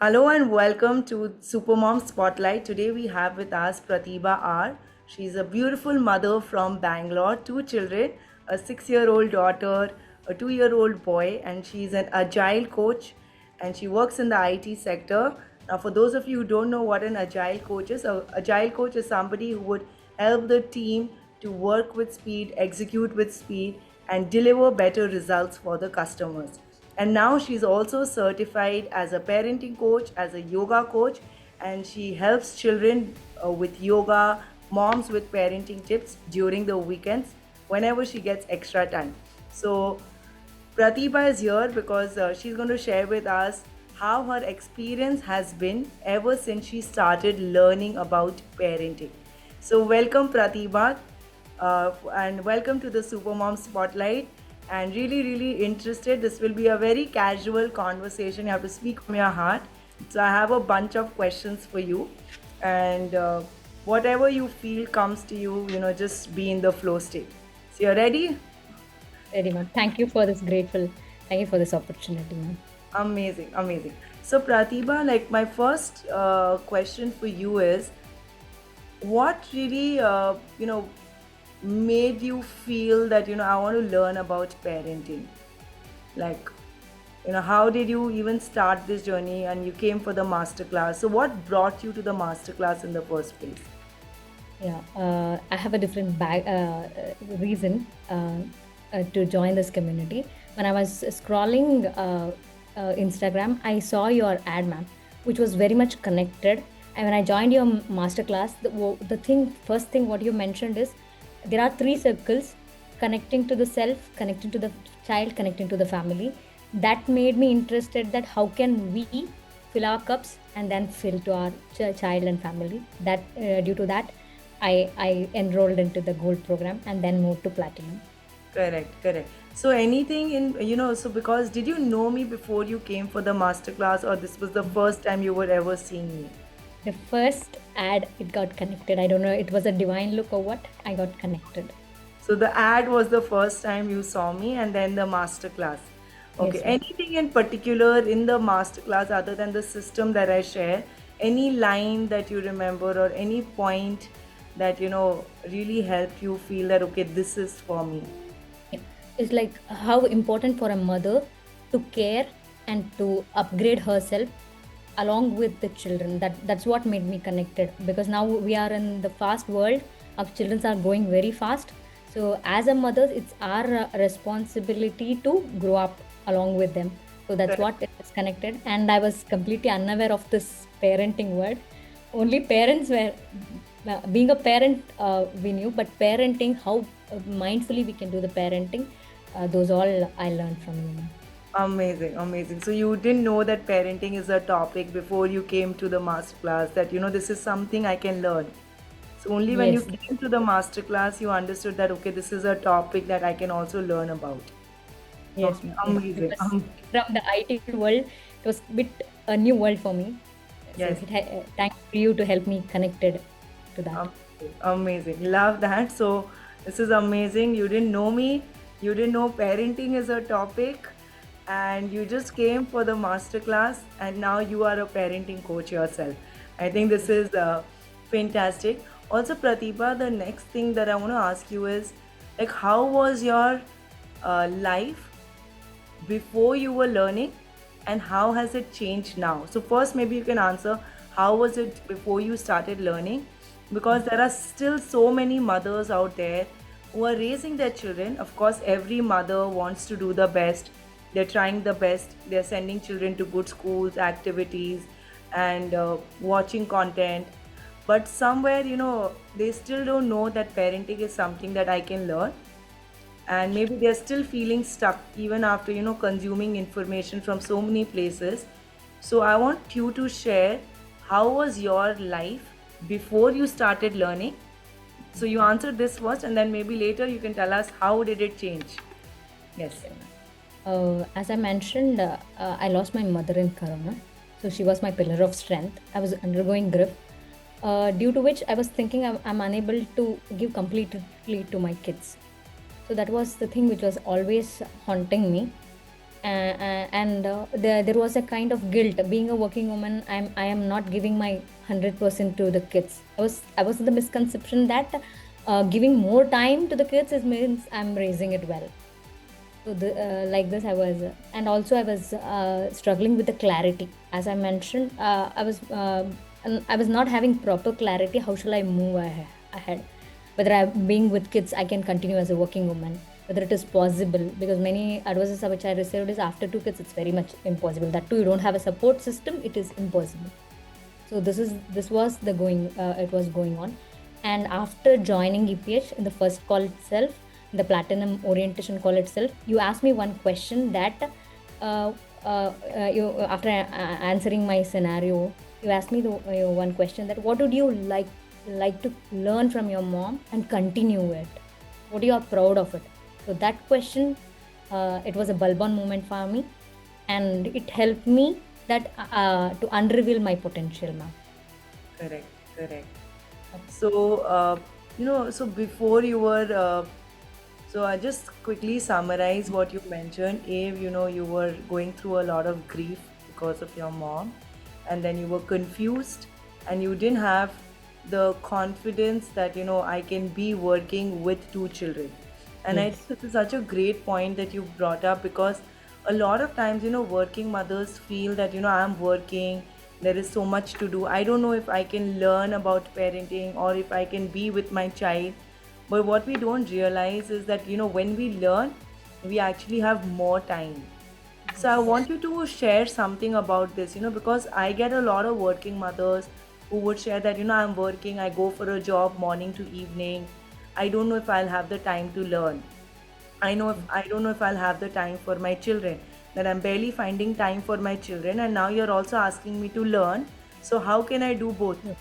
Hello and welcome to Supermom Spotlight. Today we have with us Pratibha R. She's a beautiful mother from Bangalore, two children, a 6-year-old daughter, a 2-year-old boy, and she's an agile coach and she works in the IT sector. Now, for those of you who don't know what an agile coach is, an agile coach is somebody who would help the team to work with speed, execute with speed, and deliver better results for the customers. And now she's also certified as a parenting coach, as a yoga coach, and she helps children with yoga, moms with parenting tips during the weekends whenever she gets extra time. So Pratiba is here because she's going to share with us how her experience has been ever since she started learning about parenting. So, welcome, Pratiba, and welcome to the Supermom Spotlight. And really, really interested. This will be a very casual conversation. You have to speak from your heart. So, I have a bunch of questions for you, and whatever you feel comes to you, just be in the flow state. So, you're ready? Very much. Thank you for this grateful. Thank you for this opportunity, ma'am. Amazing, amazing. So, Pratibha, like my first question for you is, what really, made you feel that I want to learn about parenting? Like, how did you even start this journey? And you came for the masterclass. So, what brought you to the masterclass in the first place? Yeah, I have a different reason to join this community. When I was scrolling Instagram, I saw your ad, ma'am, which was very much connected. And when I joined your masterclass, first thing what you mentioned is there are three circles: connecting to the self, connecting to the child, connecting to the family. That made me interested that how can we fill our cups and then fill to our child and family. That due to that, I enrolled into the gold program and then moved to platinum. Correct, correct. So, anything so because did you know me before you came for the masterclass, or this was the first time you were ever seeing me? The first ad, it got connected. I don't know, it was a divine look or what. I got connected. So the ad was the first time you saw me, and then the masterclass. Okay. Yes, ma'am. Anything in particular in the masterclass other than the system that I share? Any line that you remember, or any point that really helped you feel that okay, this is for me? Yeah. It's like how important for a mother to care and to upgrade herself along with the children. That's what made me connected, because now we are in the fast world. Our children are growing very fast. So as a mother, it's our responsibility to grow up along with them. So that's Correct. what is connected. And I was completely unaware of this parenting word. Only parents were being a parent, we knew, but parenting, how mindfully we can do the parenting, those all I learned from you, ma'am. Amazing, amazing. So you didn't know that parenting is a topic before you came to the masterclass, that this is something I can learn. So only when you Yes, came to the masterclass you understood that okay, this is a topic that I can also learn about. yes, Okay, ma'am. Yes, amazing. because from the IT world, it was a bit a new world for me. So Yes, thanks for you to help me connected to that. amazing, amazing. Love that. So this is amazing. You didn't know me. You didn't know parenting is a topic, and you just came for the masterclass, and now you are a parenting coach yourself. I think this is fantastic. Also, Pratibha, the next thing that I want to ask you is, like, how was your life before you were learning, and how has it changed now? So first maybe you can answer, how was it before you started learning, because there are still so many mothers out there who are raising their children. Of course, every mother wants to do the best. They're trying the best. They're sending children to good schools, activities, and watching content. But somewhere, they still don't know that parenting is something that I can learn, and maybe they're still feeling stuck even after consuming information from so many places. So I want you to share, how was your life before you started learning? So you answer this first, and then maybe later you can tell us how did it change. Yes. As I mentioned, I lost my mother in Corona. So she was my pillar of strength. I was undergoing grief, due to which I was thinking I'm unable to give completely to my kids. So that was the thing which was always haunting me. There was a kind of guilt being a working woman. I am not giving my 100% to the kids. I was in the misconception that giving more time to the kids is means I'm raising it well. So like this I was, and also I was struggling with the clarity. As I mentioned, I was not having proper clarity. How shall I move ahead? Whether I being with kids, I can continue as a working woman. Whether it is possible, because many advices which I received is after 2 kids, it's very much impossible. That too, you don't have a support system. It is impossible. So this was the going it was going on. And after joining EPH in the first call itself, the platinum orientation call itself, you asked me one question that uh, you after answering my scenario, you asked me the one question that what would you like to learn from your mom and continue it, what you are proud of it. So that question, it was a bulb on moment for me, and it helped me that to unreveal my potential, ma'am. Correct, correct. So, so before you were, so I just quickly summarize what you mentioned. Abe, you were going through a lot of grief because of your mom, and then you were confused, and you didn't have the confidence that, I can be working with two children. And I Yes. think this is such a great point that you brought up, because a lot of times, working mothers feel that, I'm working, there is so much to do. I don't know if I can learn about parenting or if I can be with my child. But what we don't realize is that, when we learn, we actually have more time. So I Yes. want you to share something about this, because I get a lot of working mothers who would share that, I'm working, I go for a job morning to evening. I don't know if I'll have the time to learn. I don't know if I'll have the time for my children. That I'm barely finding time for my children, and now you're also asking me to learn. So how can I do both? Yes.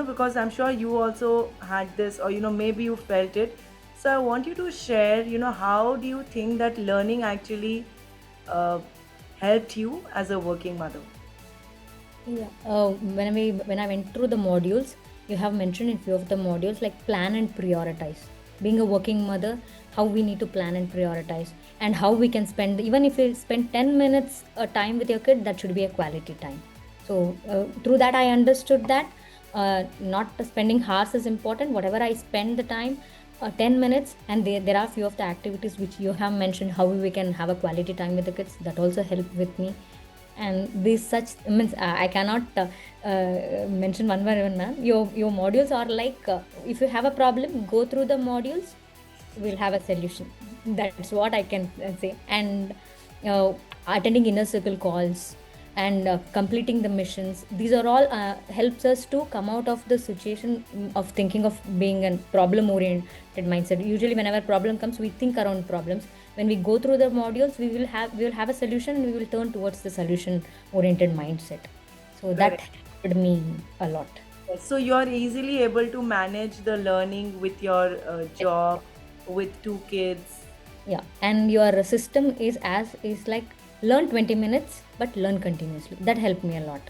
Because I'm sure you also had this, or maybe you felt it. So I want you to share, how do you think that learning actually uh, helped you as a working mother? Yeah. When I went through the modules, you have mentioned in few of the modules like plan and prioritize. Being a working mother, how we need to plan and prioritize, and how we can spend, even if you spend 10 minutes time with your kid, that should be a quality time. So through that, I understood that not spending hours is important. Whatever I spend the time, 10 minutes, and there are few of the activities which you have mentioned how we can have a quality time with the kids, that also helped with me. And these such means I cannot mention one by one, ma'am. Your modules are like, if you have a problem, go through the modules, we'll have a solution. That's what I can say. And uh, attending inner circle calls and completing the missions, these are all helps us to come out of the situation, of thinking of being a problem oriented mindset. Usually whenever problem comes, we think around problems. When we go through the modules, we will have a solution, and we will turn towards the solution oriented mindset. So that Correct. helped me a lot. Yes. So you're easily able to manage the learning with your job, with two kids. Yeah, and your system is like learn 20 minutes but learn continuously. That helped me a lot.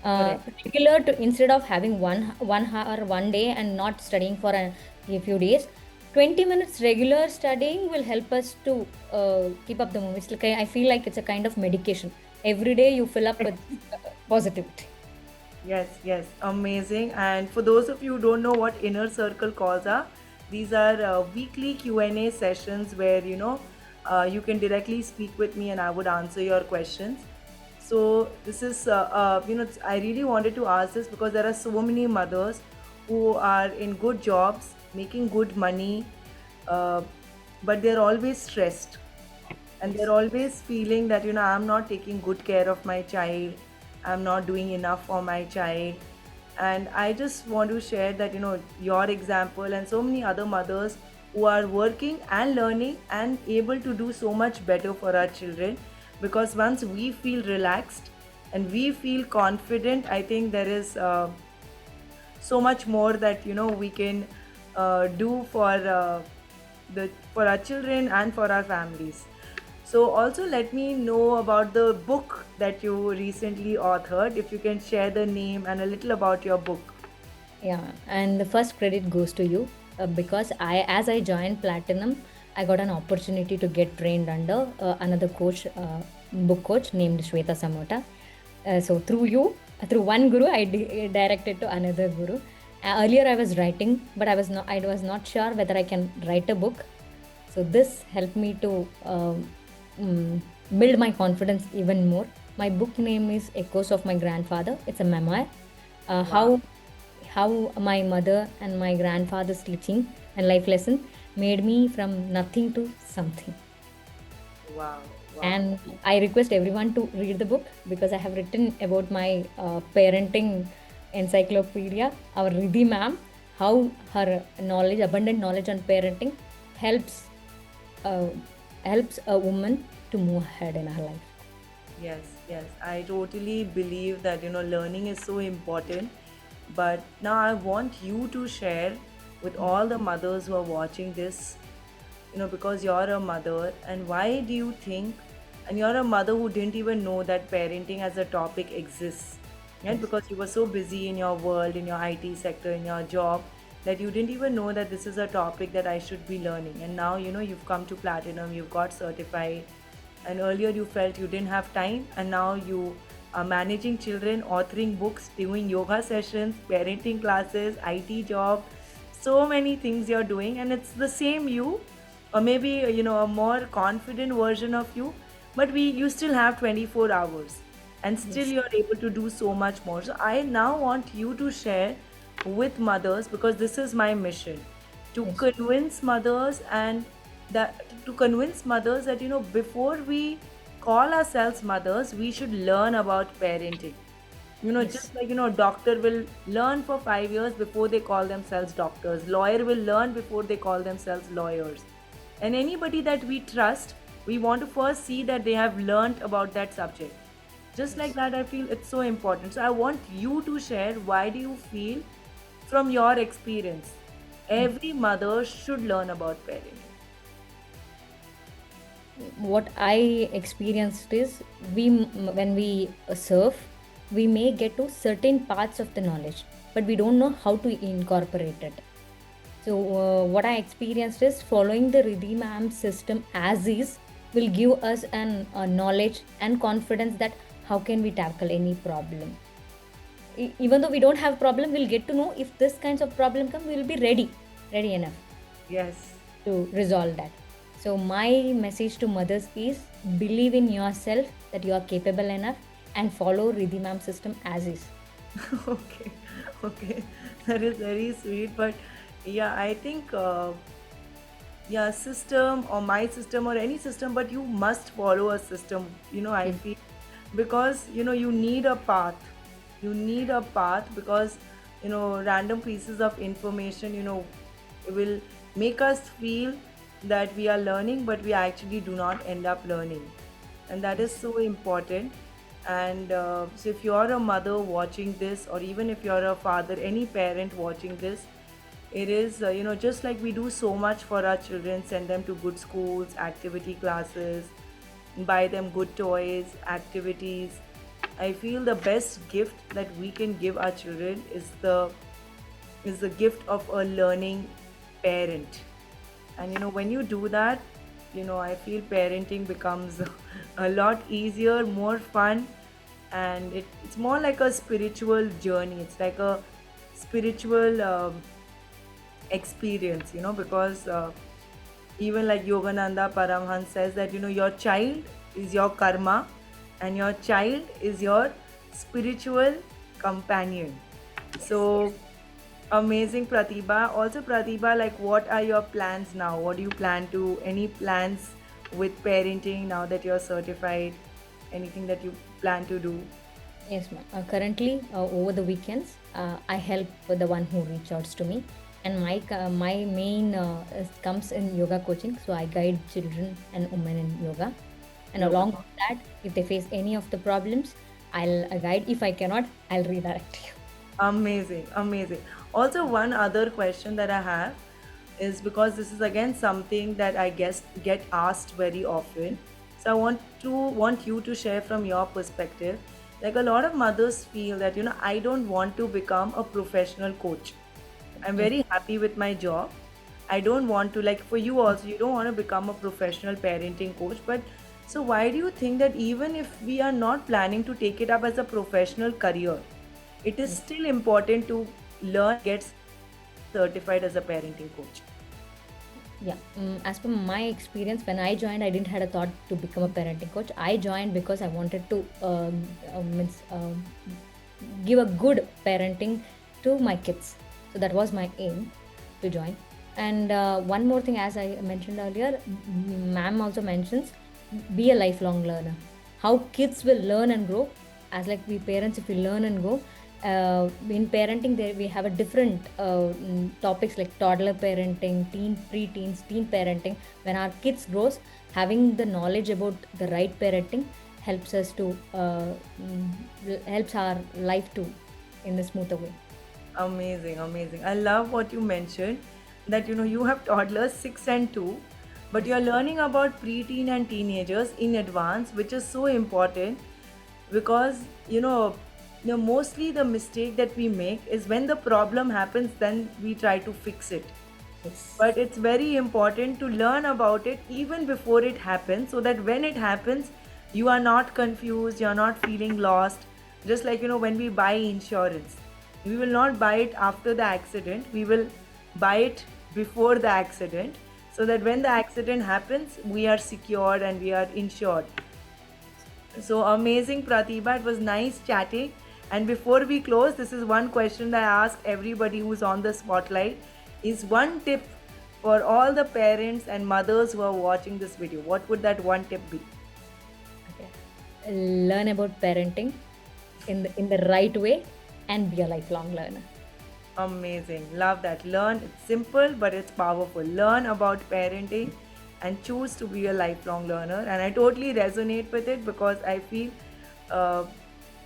Correct. Regular to, instead of having one hour one day and not studying for a few days, 20 minutes regular studying will help us to keep up the moment. It's like I feel like it's a kind of medication. Every day you fill up with positivity. Yes, yes, amazing. And for those of you who don't know what inner circle calls are, these are weekly Q&A sessions where you can directly speak with me and I would answer your questions. So this is I really wanted to ask this because there are so many mothers who are in good jobs, making good money, uh, but they're always stressed, and they're always feeling that I'm not taking good care of my child, I'm not doing enough for my child. And I just want to share that your example and so many other mothers who are working and learning and able to do so much better for our children, because once we feel relaxed and we feel confident, I think there is so much more that we can do for our children and for our families. So also let me know about the book that you recently authored, if you can share the name and a little about your book. Yeah, and the first credit goes to you, because as I joined Platinum, I got an opportunity to get trained under another coach, book coach named Shweta Samota. So through you, through one guru, directed to another guru. Earlier, I was writing, but I was not sure whether I can write a book. So this helped me to mm, build my confidence even more. My book name is Echoes of My Grandfather. It's a memoir. Uh, Wow. how how my mother and my grandfather's teaching and life lesson made me from nothing to something. Wow. Wow. And I request everyone to read the book because I have written about my parenting encyclopedia, our Riddhi ma'am, how her knowledge, abundant knowledge on parenting, helps uh, helps a woman to move ahead in her life. Yes, yes. I totally believe that, learning is so important. But now I want you to share with all the mothers who are watching this, because you're a mother, and why do you think, and you're a mother who didn't even know that parenting as a topic exists, right? Yes, Because you were so busy in your world, in your IT sector, in your job, that you didn't even know that this is a topic that I should be learning. And now, you've come to platinum, you've got certified, and earlier you felt you didn't have time, and now you are managing children, authoring books, doing yoga sessions, parenting classes, IT job, so many things you're doing, and it's the same you, or maybe a more confident version of you, but we you still have 24 hours, and still yes, you're able to do so much more. So I now want you to share with mothers, because this is my mission, to yes, convince mothers, and that before we call ourselves mothers, we should learn about parenting. yes, Just like, doctor will learn for 5 years before they call themselves doctors, lawyer will learn before they call themselves lawyers, and anybody that we trust, we want to first see that they have learned about that subject. Just like yes. that, I feel it's so important. So I want you to share, why do you feel, from your experience, Mm. every mother should learn about parenting? What I experienced is when we serve, we may get to certain parts of the knowledge, but we don't know how to incorporate it. So what I experienced is following the Riddhi ma'am system as is will give us an knowledge and confidence that how can we tackle any problem. Even though we don't have problem, we'll get to know if this kinds of problem come, we'll be ready enough Yes. to resolve that. So my message to mothers is believe in yourself that you are capable enough and follow Riddhi ma'am system as is. Okay, okay, that is very sweet. But yeah, I think, yeah, system or my system or any system, but you must follow a system. I Yes, feel, because you need a path. You need a path, because random pieces of information, will make us feel that we are learning, but we actually do not end up learning, and that is yes, so important. And so if you're a mother watching this, or even if you're a father, any parent watching this, it is, just like we do so much for our children, send them to good schools, activity classes, buy them good toys, activities. I feel the best gift that we can give our children is the gift of a learning parent. And when you do that, I feel parenting becomes a lot easier, more fun, and it's more like a spiritual journey. It's like a spiritual experience, because even like Yogananda Paramhans says that, your child is your karma, and your child is your spiritual companion. yes, So amazing, Pratibha. Also, Pratibha, like, what are your plans now? What do you plan to, any plans with parenting now that you're certified? Anything that you plan to do? yes, ma'am. Currently, over the weekends, I help the one who reach out to me, and my main comes in yoga coaching. So I guide children and women in yoga, and Yoga. along with that, if they face any of the problems, I'll guide. If I cannot, I'll redirect you. Amazing, amazing. Also, one other question that I have is, because this is again something that I guess get asked very often. So I want you to share from your perspective. Like, a lot of mothers feel that, I don't want to become a professional coach. I'm Yes, very happy with my job, I don't want to, like for you also, you don't want to become a professional parenting coach. But so why do you think that even if we are not planning to take it up as a professional career, it is Yes. still important to learn, get certified as a parenting coach? Yeah, as per my experience, when I joined, I didn't had a thought to become a parenting coach. I joined because I wanted to means give a good parenting to my kids. So that was my aim to join. And one more thing, as I mentioned earlier, ma'am also mentions, be a lifelong learner. How kids will learn and grow, as like we parents, if we learn and grow, in parenting there we have a different topics like toddler parenting, teen, pre-teens, teen parenting. When our kids grows, having the knowledge about the right parenting helps us to helps our life to in a smoother way. Amazing, amazing. I love what you mentioned that you have toddlers 6 and 2, but Yes. you're learning about preteen and teenagers in advance, which is so important because mostly the mistake that we make is when the problem happens, then we try to fix it. Yes. But it's very important to learn about it even before it happens, so that when it happens, you are not confused, you're not feeling lost. Just like when we buy insurance, we will not buy it after the accident, we will buy it before the accident, so that when the accident happens, we are secured and we are insured. So amazing, Pratibha. It was nice chatting. And before we close, this is one question that I ask everybody who's on the spotlight: is one tip for all the parents and mothers who are watching this video. What would that one tip be? Okay. Learn about parenting in the right way and be a lifelong learner. Amazing. Love that. Learn. It's simple, but it's powerful. Learn about parenting and choose to be a lifelong learner. And I totally resonate with it because I feel uh,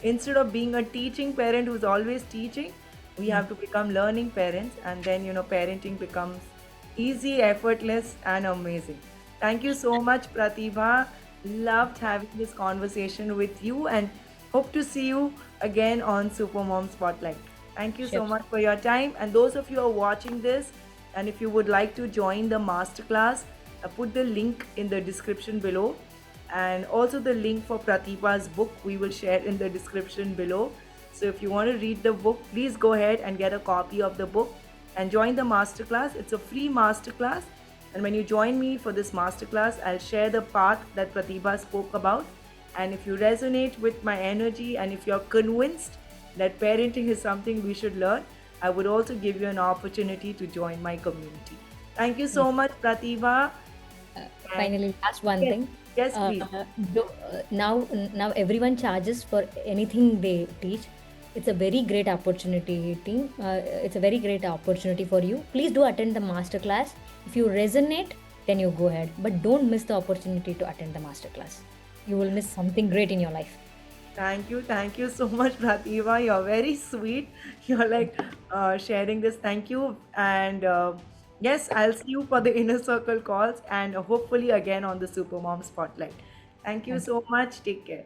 instead of being a teaching parent who's always teaching, we Mm. have to become learning parents. And then, parenting becomes easy, effortless, and amazing. Thank you so much, Pratibha. Loved having this conversation with you and hope to see you again on Supermom Spotlight. Thank you Sure. so much for your time. And those of you who are watching this, and if you would like to join the masterclass, I put the link in the description below. And also the link for Pratibha's book we will share in the description below. So if you want to read the book, please go ahead and get a copy of the book and join the masterclass. It's a free masterclass. And when you join me for this masterclass, I'll share the part that Pratibha spoke about. And if you resonate with my energy and if you're convinced that parenting is something we should learn, I would also give you an opportunity to join my community. Thank you Yes. so much, Pratibha. And Finally, last one yes, thing. yes, Uh, please. now everyone charges for anything they teach. It's a very great opportunity, team. It's a very great opportunity for you. Please do attend the masterclass. If you resonate, then you go ahead. But don't miss the opportunity to attend the masterclass. You will miss something great in your life. Thank you so much, Prathibha. You're very sweet. You're like sharing this. Thank you. And yes, I'll see you for the inner circle calls and hopefully again on the Supermom Spotlight. Thank you Thank you. so much. Take care.